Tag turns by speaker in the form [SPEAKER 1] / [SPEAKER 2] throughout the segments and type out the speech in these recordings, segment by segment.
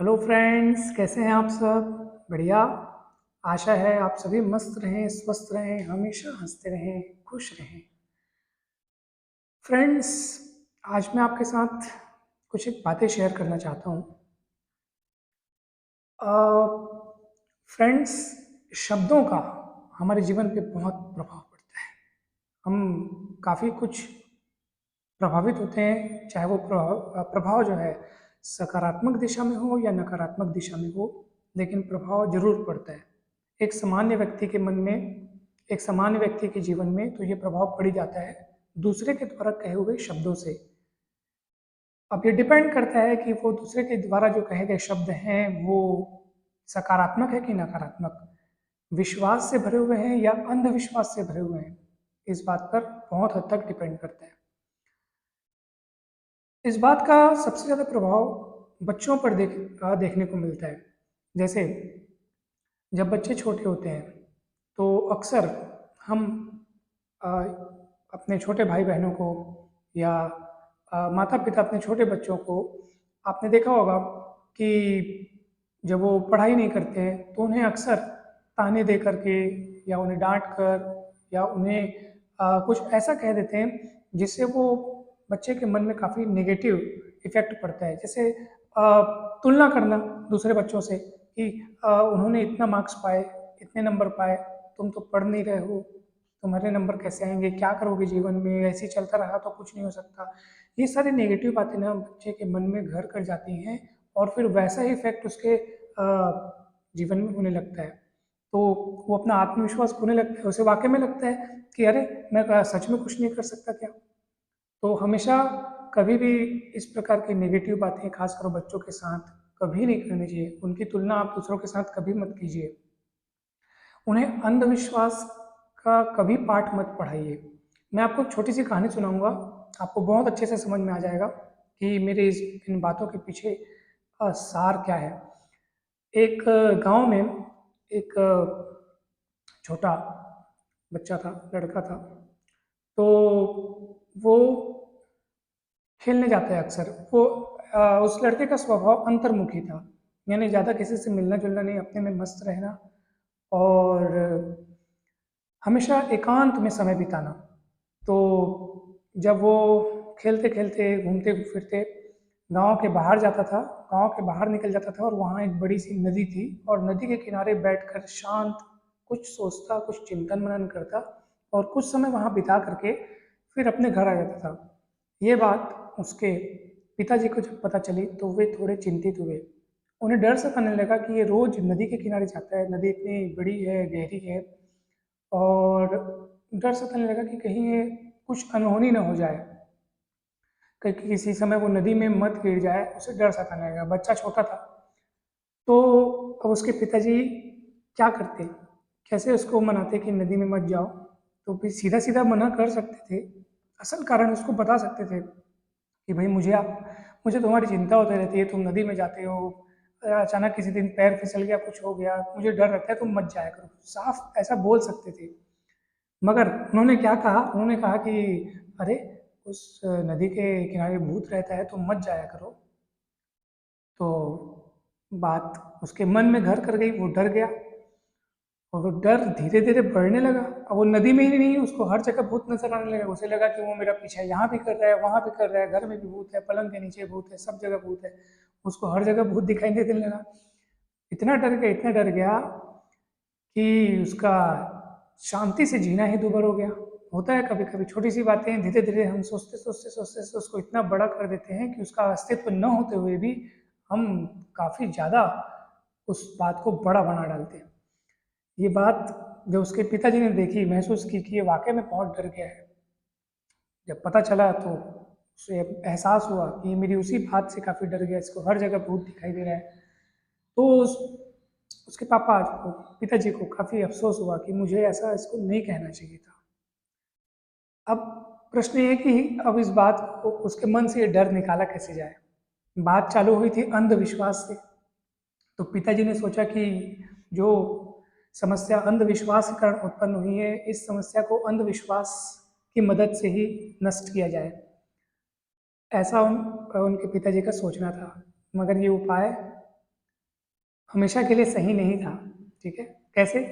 [SPEAKER 1] Hello friends, कैसे हैं आप सब? बढ़िया। आशा है आप सभी मस्त रहें, स्वस्थ रहें, हमेशा हंसते रहें, खुश रहें। फ्रेंड्स, आज मैं आपके साथ कुछ एक बातें शेयर करना चाहता हूँ। फ्रेंड्स, शब्दों का हमारे जीवन पे बहुत प्रभाव पड़ता है। हम काफ़ी कुछ प्रभावित होते हैं, चाहे वो प्रभाव जो है सकारात्मक दिशा में हो या नकारात्मक दिशा में हो, लेकिन प्रभाव जरूर पड़ता है। एक सामान्य व्यक्ति के मन में, एक सामान्य व्यक्ति के जीवन में तो ये प्रभाव पड़ ही जाता है दूसरे के द्वारा कहे हुए शब्दों से। अब ये डिपेंड करता है कि वो दूसरे के द्वारा जो कहे गए शब्द हैं वो सकारात्मक है कि नकारात्मक, विश्वास से भरे हुए हैं या अंधविश्वास से भरे हुए हैं। इस बात पर बहुत हद तक डिपेंड करता है। इस बात का सबसे ज़्यादा प्रभाव बच्चों पर देखने को मिलता है। जैसे जब बच्चे छोटे होते हैं तो अक्सर हम अ, अपने छोटे भाई बहनों को या माता पिता अपने छोटे बच्चों को, आपने देखा होगा कि जब वो पढ़ाई नहीं करते हैं तो उन्हें अक्सर ताने दे करके या उन्हें डांट कर या उन्हें कुछ ऐसा कह देते हैं जिससे वो बच्चे के मन में काफ़ी नेगेटिव इफेक्ट पड़ता है। जैसे तुलना करना दूसरे बच्चों से कि उन्होंने इतना मार्क्स पाए, इतने नंबर पाए, तुम तो पढ़ नहीं रहे हो, तुम्हारे नंबर कैसे आएंगे, क्या करोगे जीवन में, ऐसे ही चलता रहा तो कुछ नहीं हो सकता। ये सारी नेगेटिव बातें ना बच्चे के मन में घर कर जाती हैं और फिर वैसा ही इफेक्ट उसके जीवन में होने लगता है। तो वो अपना आत्मविश्वास खोने लगता है, उसे वाकई में लगता है कि अरे मैं सच में कुछ नहीं कर सकता क्या। तो हमेशा कभी भी इस प्रकार की नेगेटिव बातें खासकर बच्चों के साथ कभी नहीं करनी चाहिए। उनकी तुलना आप दूसरों के साथ कभी मत कीजिए। उन्हें अंधविश्वास का कभी पाठ मत पढ़ाइए। मैं आपको एक छोटी सी कहानी सुनाऊंगा, आपको बहुत अच्छे से समझ में आ जाएगा कि मेरे इन बातों के पीछे सार क्या है। एक गांव में एक छोटा बच्चा था, लड़का था। तो वो खेलने जाता है अक्सर। वो उस लड़के का स्वभाव अंतर्मुखी था, यानी ज़्यादा किसी से मिलना जुलना नहीं, अपने में मस्त रहना और हमेशा एकांत में समय बिताना। तो जब वो खेलते खेलते घूमते फिरते गांव के बाहर जाता था, गांव के बाहर निकल जाता था और वहाँ एक बड़ी सी नदी थी और नदी के किनारे बैठकर शांत कुछ सोचता, कुछ चिंतन मनन करता और कुछ समय वहाँ बिता करके फिर अपने घर आ जाता था। ये बात उसके पिताजी को जब पता चली तो वे थोड़े चिंतित हुए। उन्हें डर सा करने लगा कि ये रोज नदी के किनारे जाता है, नदी इतनी बड़ी है, गहरी है, और डर सा लगने लगा कि कहीं ये कुछ अनहोनी ना हो जाए, कहीं किसी समय वो नदी में मत गिर जाए, उसे डर सताने लगा। बच्चा छोटा था। तो अब उसके पिताजी क्या करते, कैसे उसको मनाते कि नदी में मत जाओ। तो फिर सीधा सीधा मना कर सकते थे, असल कारण उसको बता सकते थे कि भाई मुझे तुम्हारी चिंता होती रहती है, तुम नदी में जाते हो, अचानक किसी दिन पैर फिसल गया, कुछ हो गया, मुझे डर रहता है, तुम मत जाया करो। साफ ऐसा बोल सकते थे। मगर उन्होंने क्या कहा, उन्होंने कहा कि अरे उस नदी के किनारे भूत रहता है, तुम मत जाया करो। तो बात उसके मन में घर कर गई, वो डर गया और वो डर धीरे धीरे बढ़ने लगा। अब वो नदी में ही नहीं, उसको हर जगह भूत नजर आने लगा। उसे लगा कि वो मेरा पीछा यहाँ भी कर रहा है, वहां भी कर रहा है, घर में भी भूत है, पलंग के नीचे भूत है, सब जगह भूत है। उसको हर जगह भूत दिखाई देने लगा। इतना डर गया, इतना डर गया कि उसका शांति से जीना ही दूभर हो गया। होता है कभी कभी छोटी सी बातें धीरे धीरे हम सोचते सोचते सोचते से उसको इतना बड़ा कर देते हैं कि उसका अस्तित्व न होते हुए भी हम काफी ज्यादा उस बात को बड़ा बना डालते हैं। ये बात जब उसके पिताजी ने देखी, महसूस की कि ये वाकई में बहुत डर गया है, जब पता चला तो उसे एहसास हुआ कि ये मेरी उसी बात से काफी डर गया, इसको हर जगह भूत दिखाई दे रहा है। तो उसके पापा को, पिताजी को काफी अफसोस हुआ कि मुझे ऐसा इसको नहीं कहना चाहिए था। अब प्रश्न ये है कि अब इस बात को उसके मन से ये डर निकाला कैसे जाए। बात चालू हुई थी अंधविश्वास से। तो पिताजी ने सोचा कि जो समस्या अंधविश्वास के कारण उत्पन्न हुई है, इस समस्या को अंधविश्वास की मदद से ही नष्ट किया जाए। ऐसा उनके पिताजी का सोचना था। मगर ये उपाय हमेशा के लिए सही नहीं था। ठीक है, कैसे?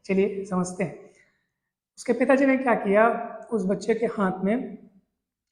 [SPEAKER 1] चलिए समझते हैं। उसके पिताजी ने क्या किया, उस बच्चे के हाथ में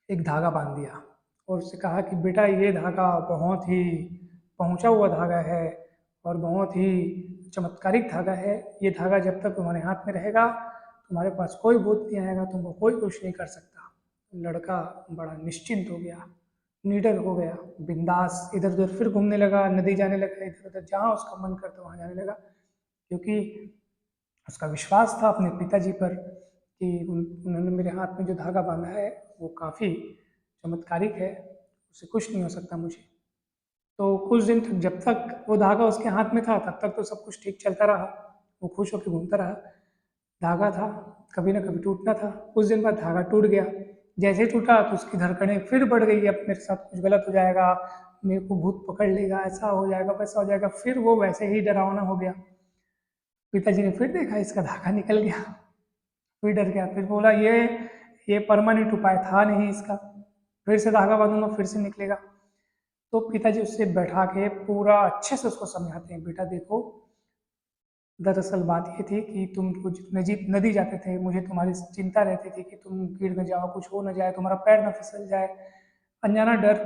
[SPEAKER 1] एक धागा बांध दिया और उससे कहा कि बेटा ये धागा बहुत ही पहुंचा हुआ धागा है और बहुत ही चमत्कारिक धागा है। ये धागा जब तक तुम्हारे हाथ में रहेगा तुम्हारे पास कोई भूत नहीं आएगा, तुमको कोई कुछ नहीं कर सकता। लड़का बड़ा निश्चिंत हो गया, निडर हो गया, बिंदास इधर उधर फिर घूमने लगा, नदी जाने लगा, इधर उधर जहाँ उसका मन करता वहाँ जाने लगा, क्योंकि उसका विश्वास था अपने पिताजी पर कि उन्होंने मेरे हाथ में जो धागा बांधा है वो काफ़ी चमत्कारिक है, उससे कुछ नहीं हो सकता मुझे। तो कुछ दिन तक जब तक वो धागा उसके हाथ में था तब तक तो सब कुछ ठीक चलता रहा, वो खुश होकर घूमता रहा। धागा था, कभी ना कभी टूटना था। कुछ दिन बाद धागा टूट गया। जैसे ही टूटा तो उसकी धड़कनें फिर बढ़ गई, अब मेरे साथ कुछ गलत हो जाएगा, मेरे को भूत पकड़ लेगा, ऐसा हो जाएगा वैसा हो जाएगा। फिर वो वैसे ही डरावना हो गया। पिताजी ने फिर देखा इसका धागा निकल गया, फिर डर गया, फिर बोला ये परमानेंट उपाय था नहीं इसका, फिर से धागा बांधूंगा फिर से निकलेगा। तो पिताजी उससे बैठा के पूरा अच्छे से उसको समझाते हैं, बेटा देखो दरअसल बात ये थी कि तुम कुछ नदी जाते थे, मुझे तुम्हारी चिंता रहती थी कि तुम गिर न जाओ, कुछ हो न जाए, तुम्हारा पैर न फिसल जाए। अनजाना डर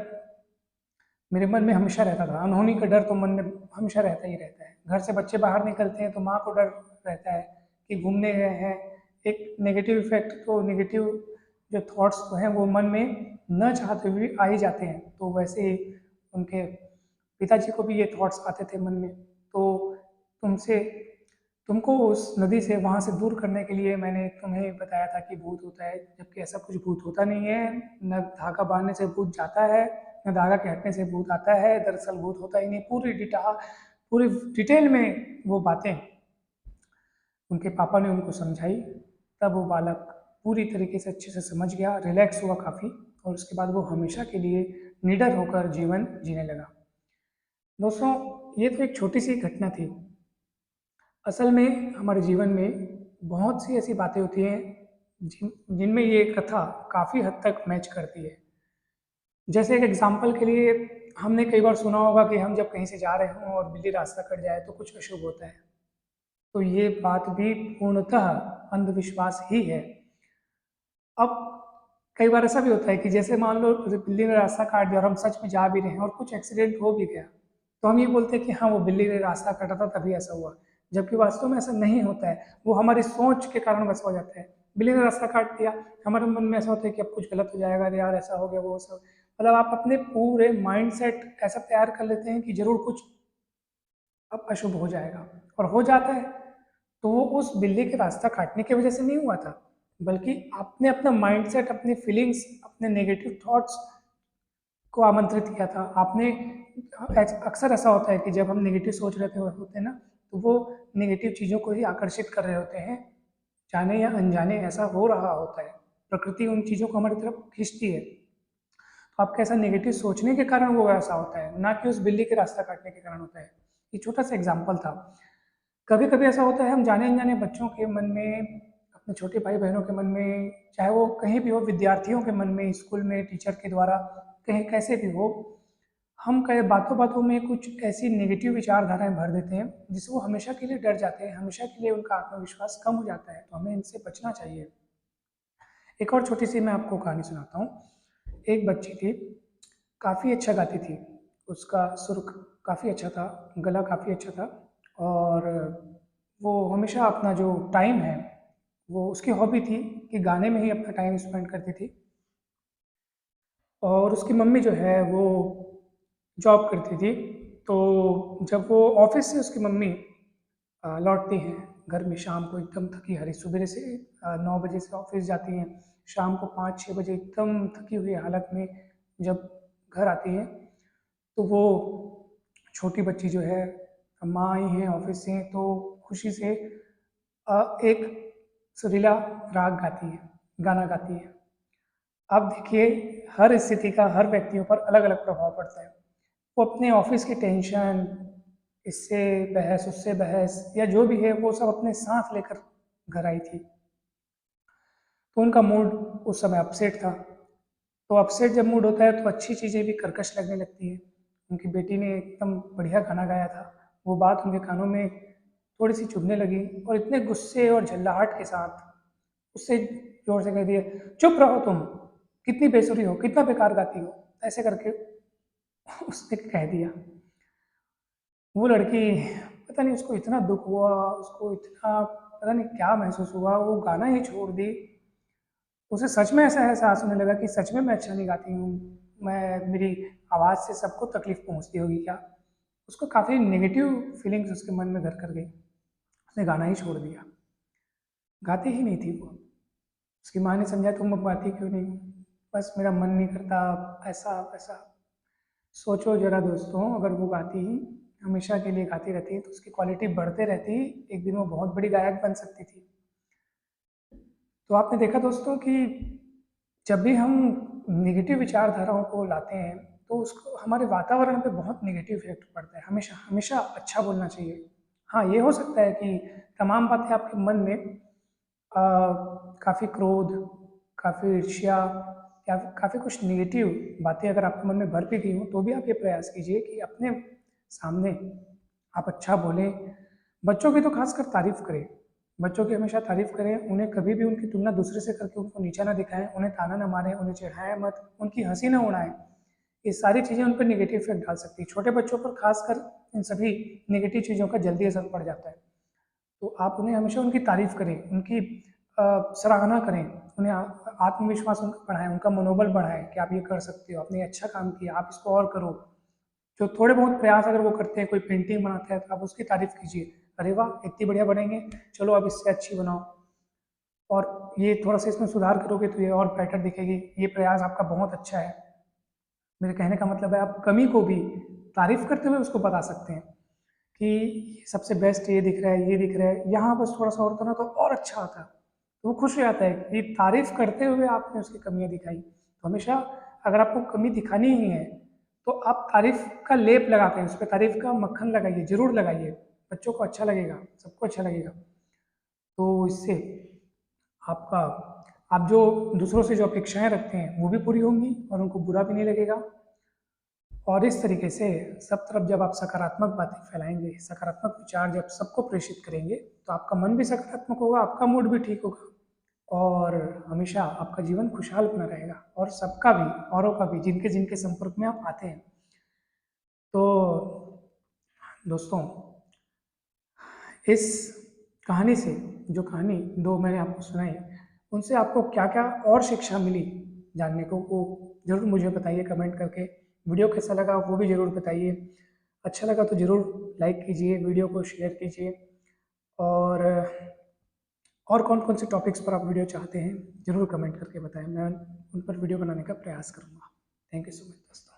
[SPEAKER 1] मेरे मन में हमेशा रहता था, अनहोनी का डर तो मन में हमेशा रहता ही रहता है। घर से बच्चे बाहर निकलते हैं तो माँ को डर रहता है कि घूमने गए हैं, एक नेगेटिव इफेक्ट, तो नेगेटिव जो थॉट्स तो हैं वो मन में न चाहते हुए आ ही जाते हैं। तो वैसे ही उनके पिताजी को भी ये थॉट्स आते थे मन में। तो तुमसे तुमको उस नदी से वहाँ से दूर करने के लिए मैंने तुम्हें बताया था कि भूत होता है, जबकि ऐसा कुछ भूत होता नहीं है। न धागा बांधने से भूत जाता है, न धागा के हटने से भूत आता है। दरअसल भूत होता ही नहीं। पूरी डिटेल में वो बातें उनके पापा ने उनको समझाई। तब वो बालक पूरी तरीके से अच्छे से समझ गया, रिलैक्स हुआ काफ़ी, और उसके बाद वो हमेशा के लिए निडर होकर जीवन जीने लगा। दोस्तों, ये तो एक छोटी सी घटना थी। असल में हमारे जीवन में बहुत सी ऐसी बातें होती हैं जिनमें ये कथा काफ़ी हद तक मैच करती है। जैसे एक एग्जाम्पल के लिए, हमने कई बार सुना होगा कि हम जब कहीं से जा रहे हों और बिल्ली रास्ता कट जाए तो कुछ अशुभ होता है। तो ये बात भी पूर्णतः अंधविश्वास ही है। अब कई बार ऐसा भी होता है कि जैसे मान लो बिल्ली ने रास्ता काट दिया और हम सच में जा भी रहे हैं और कुछ एक्सीडेंट हो भी गया, तो हम ये बोलते हैं कि हाँ वो बिल्ली ने रास्ता काटा था तभी ऐसा हुआ, जबकि वास्तव में ऐसा नहीं होता है। वो हमारी सोच के कारण वैसा हो जाता है। बिल्ली ने रास्ता काट दिया, हमारे मन में ऐसा होता है कि अब कुछ गलत हो जाएगा, अरे यार ऐसा हो गया वो सब, मतलब आप अपने पूरे माइंड सेट ऐसा तैयार कर लेते हैं कि जरूर कुछ अब अशुभ हो जाएगा, और हो जाता है। तो वो उस बिल्ली के रास्ता काटने की वजह से नहीं हुआ था, बल्कि आपने अपना माइंडसेट, अपने फीलिंग्स, अपने नेगेटिव थॉट्स को आमंत्रित किया था आपने। अक्सर ऐसा होता है कि जब हम नेगेटिव सोच रहे होते हैं ना, तो वो नेगेटिव चीज़ों को ही आकर्षित कर रहे होते हैं, जाने या अनजाने ऐसा हो रहा होता है। प्रकृति उन चीज़ों को हमारी तरफ खींचती है। तो आपका ऐसा नेगेटिव सोचने के कारण वो ऐसा होता है, ना कि उस बिल्ली के रास्ता काटने के कारण होता है। ये छोटा सा एग्जाम्पल था। कभी कभी ऐसा होता है, हम जाने अनजाने बच्चों के मन में, अपने छोटे भाई बहनों के मन में, चाहे वो कहीं भी हो, विद्यार्थियों के मन में, स्कूल में टीचर के द्वारा, कहीं कैसे भी हो, हम कई बातों बातों में कुछ ऐसी नेगेटिव विचारधाराएं भर देते हैं जिससे वो हमेशा के लिए डर जाते हैं, हमेशा के लिए उनका आत्मविश्वास कम हो जाता है। तो हमें इनसे बचना चाहिए। एक और छोटी सी मैं आपको कहानी सुनाता हूँ। एक बच्ची थी, काफ़ी अच्छा गाती थी, उसका सुर काफ़ी अच्छा था, गला काफ़ी अच्छा था, और वो हमेशा अपना जो टाइम है, वो उसकी हॉबी थी कि गाने में ही अपना टाइम स्पेंड करती थी। और उसकी मम्मी जो है वो जॉब करती थी। तो जब वो ऑफिस से उसकी मम्मी लौटती हैं घर में शाम को एकदम थकी हारी, सुबह से 9 बजे से ऑफिस जाती हैं, शाम को 5-6 बजे एकदम थकी हुई हालत में जब घर आती हैं, तो वो छोटी बच्ची जो है, माँ आई हैं ऑफिस से तो खुशी से एक सुरीला राग गाती है, गाना गाती है। अब देखिए, हर स्थिति का हर व्यक्तियों पर अलग अलग प्रभाव पड़ता है। वो अपने ऑफिस की टेंशन, इससे बहस उससे बहस या जो भी है वो सब अपने साथ लेकर घर आई थी। तो उनका मूड उस समय अपसेट था। तो अपसेट जब मूड होता है तो अच्छी चीज़ें भी कर्कश लगने लगती है। उनकी बेटी ने एकदम बढ़िया गाना गाया था, वो बात उनके कानों में थोड़ी सी चुभने लगी और इतने गुस्से और झल्लाहट के साथ उससे जोर से कह दिए, चुप रहो तुम, कितनी बेसुरी हो, कितना बेकार गाती हो, ऐसे करके उसने कह दिया। वो लड़की, पता नहीं उसको इतना दुख हुआ, उसको इतना पता नहीं क्या महसूस हुआ, वो गाना ही छोड़ दी। उसे सच में ऐसा एहसास होने लगा कि सच में मैं अच्छा नहीं गाती हूँ, मैं मेरी आवाज़ से सबको तकलीफ पहुँचती होगी क्या। उसको काफ़ी नेगेटिव फीलिंग्स उसके मन में घर कर गई। उसने गाना ही छोड़ दिया, गाती ही नहीं थी वो। उसकी माँ ने समझा, तुम अब गाती क्यों नहीं हो? बस मेरा मन नहीं करता, ऐसा वैसा। सोचो जरा दोस्तों, अगर वो गाती ही हमेशा के लिए गाती रहती तो उसकी क्वालिटी बढ़ते रहती, एक दिन वो बहुत बड़ी गायक बन सकती थी। तो आपने देखा दोस्तों कि जब भी हम नेगेटिव विचारधाराओं को लाते हैं तो उसको हमारे वातावरण पे बहुत नेगेटिव इफेक्ट पड़ता है। हमेशा हमेशा अच्छा बोलना चाहिए। हाँ, ये हो सकता है कि तमाम बातें आपके मन में काफ़ी क्रोध, काफ़ी ईर्ष्या या काफ़ी कुछ नेगेटिव बातें अगर आपके मन में भर भी गई हों, तो भी आप ये प्रयास कीजिए कि अपने सामने आप अच्छा बोलें। बच्चों की तो खासकर तारीफ करें। बच्चों की हमेशा तारीफ करें, उन्हें कभी भी उनकी तुलना दूसरे से करके उनको नीचा ना दिखाएं, उन्हें ताना ना मारें, उन्हें चिढ़ाएं मत, उनकी हंसी ना उड़ाएं। ये सारी चीज़ें उन पर नेगेटिव इफेक्ट डाल सकती है। छोटे बच्चों पर खासकर इन सभी नेगेटिव चीज़ों का जल्दी असर पड़ जाता है। तो आप उन्हें हमेशा उनकी तारीफ करें, उनकी सराहना करें, उन्हें आत्मविश्वास उनका बढ़ाएं, उनका मनोबल बढ़ाएं कि आप ये कर सकते हो, आपने अच्छा काम किया, आप इसको और करो। जो थोड़े बहुत प्रयास अगर वो करते हैं, कोई पेंटिंग बनाते हैं, तो आप उसकी तारीफ कीजिए, अरे वाह इतनी बढ़िया बनेंगे, चलो अब इससे अच्छी बनाओ, और ये थोड़ा सा इसमें सुधार करोगे तो ये और बेटर दिखेगी, ये प्रयास आपका बहुत अच्छा है। मेरे कहने का मतलब है आप कमी को भी तारीफ करते हुए उसको बता सकते हैं कि सबसे बेस्ट ये दिख रहा है, ये दिख रहा है, यहाँ बस थोड़ा सा और होता ना तो और अच्छा आता। तो वो खुश हो जाता है कि तारीफ करते हुए आपने उसकी कमियां दिखाई। तो हमेशा अगर आपको कमी दिखानी ही है तो आप तारीफ का लेप लगा के उस पर तारीफ का मक्खन लगाइए, जरूर लगाइए। बच्चों को अच्छा लगेगा, सबको अच्छा लगेगा। तो इससे आपका आप जो दूसरों से जो अपेक्षाएं रखते हैं वो भी पूरी होंगी और उनको बुरा भी नहीं लगेगा। और इस तरीके से सब तरफ जब आप सकारात्मक बातें फैलाएंगे, सकारात्मक विचार जब सबको प्रेषित करेंगे, तो आपका मन भी सकारात्मक होगा, आपका मूड भी ठीक होगा और हमेशा आपका जीवन खुशहाल बना रहेगा और सबका भी, औरों का भी, जिनके जिनके संपर्क में आप आते हैं। तो दोस्तों, इस कहानी से, जो कहानी दो मैंने आपको सुनाई, उनसे आपको क्या क्या और शिक्षा मिली जानने को, वो ज़रूर मुझे बताइए कमेंट करके। वीडियो कैसा लगा वो भी ज़रूर बताइए। अच्छा लगा तो ज़रूर लाइक कीजिए, वीडियो को शेयर कीजिए। और कौन कौन से टॉपिक्स पर आप वीडियो चाहते हैं ज़रूर कमेंट करके बताएं, मैं उन पर वीडियो बनाने का प्रयास करूँगा। थैंक यू सो मच दोस्तों।